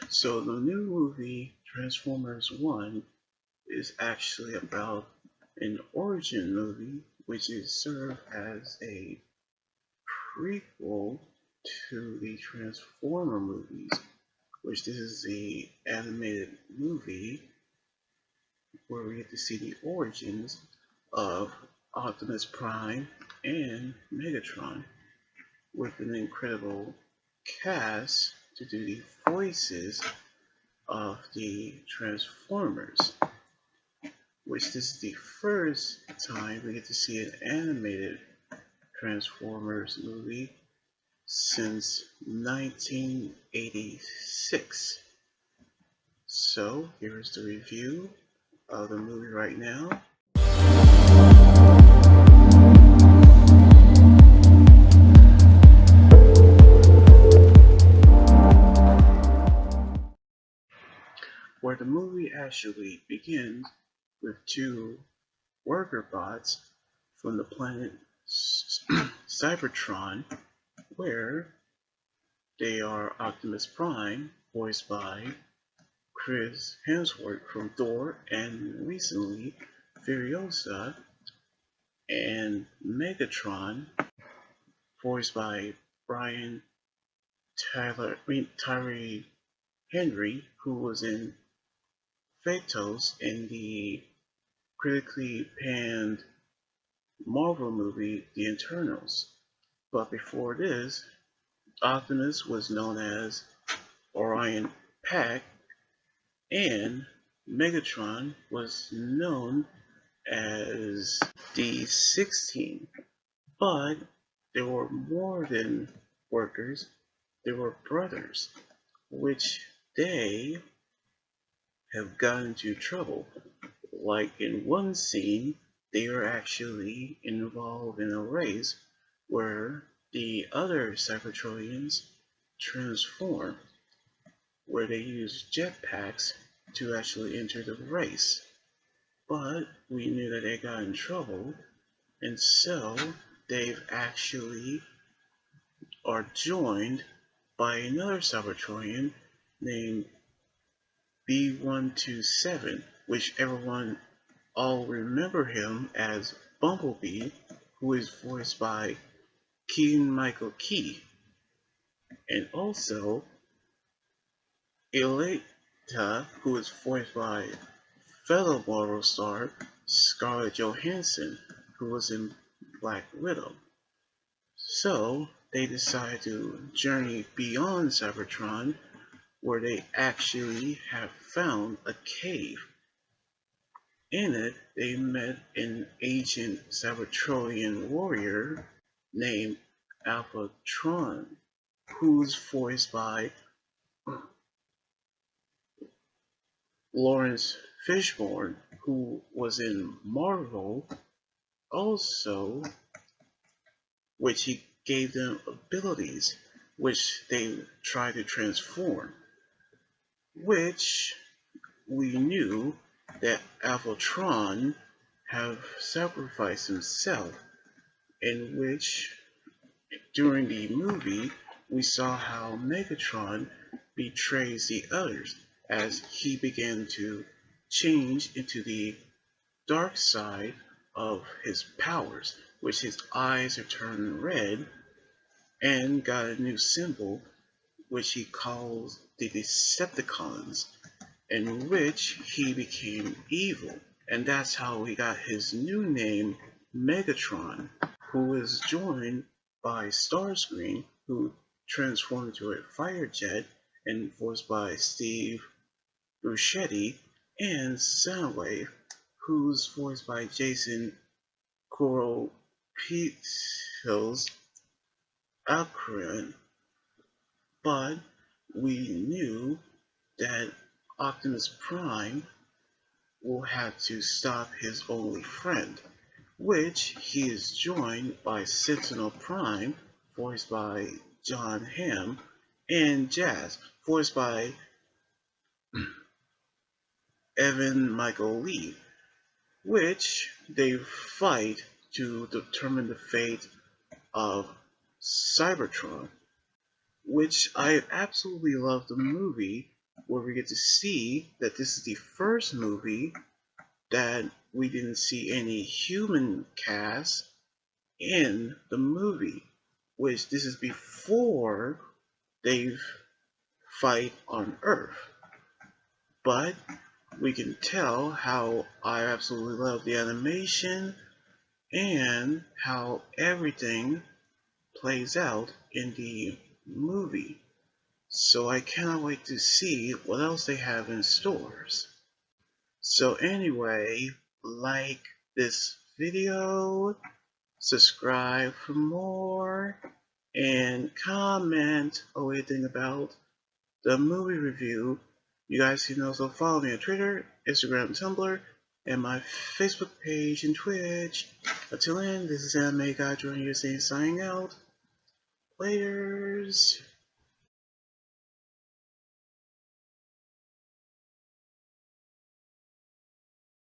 So the new movie Transformers 1 is actually about an origin movie which is served as a prequel to the Transformer movies, which this is the animated movie where we get to see the origins of Optimus Prime and Megatron with an incredible cast to do the voices of the Transformers, which this is the first time we get to see an animated Transformers movie since 1986. So here's the review of the movie right now. Where the movie actually begins with two worker bots from the planet Cybertron, where they are Optimus Prime, voiced by Chris Hemsworth from Thor, and recently Furiosa, and Megatron, voiced by Brian Tyree Henry, who was in Phaetos in the critically panned Marvel movie The Eternals. But before this, Optimus was known as Orion Pack, and Megatron was known as D16. But there were more than workers, they were brothers, which they have gotten into trouble. Like in one scene, they are actually involved in a race where the other Cybertronians transform, where they use jetpacks to actually enter the race. But we knew that they got in trouble, and so they've actually are joined by another Cybertronian named B127, which everyone all remember him as Bumblebee, who is voiced by Keegan Michael Key, and also Elita, who is voiced by fellow Marvel star Scarlett Johansson, who was in Black Widow. So they decide to journey beyond Cybertron, where they actually have found a cave. In it, they met an ancient Cybertronian warrior named Alphatron, who's voiced by Lawrence Fishburne, who was in Marvel also, which he gave them abilities which they tried to transform, which we knew that Alphatron have sacrificed himself, in which during the movie we saw how Megatron betrays the others as he began to change into the dark side of his powers, which his eyes are turned red, and got a new symbol which he calls the Decepticons, in which he became evil. And that's how he got his new name, Megatron, who is joined by Starscream, who transformed into a fire jet and voiced by Steve Buscemi, and Soundwave, who's voiced by Jason Kuropitils Akron. But we knew that Optimus Prime will have to stop his only friend, which he is joined by Sentinel Prime, voiced by John Hamm, and Jazz, voiced by Evan Michael Lee, which they fight to determine the fate of Cybertron, which I absolutely love the movie where we get to see that this is the first movie that we didn't see any human cast in the movie, which this is before they fight on Earth. But we can tell how I absolutely love the animation and how everything plays out in the movie. So I cannot wait to see what else they have in stores. So anyway, like this video, subscribe for more, and comment anything about the movie review. You guys can also follow me on Twitter, Instagram, Tumblr, and my Facebook page and Twitch. Until then, this is Anime Guy joining you saying signing out. Laters.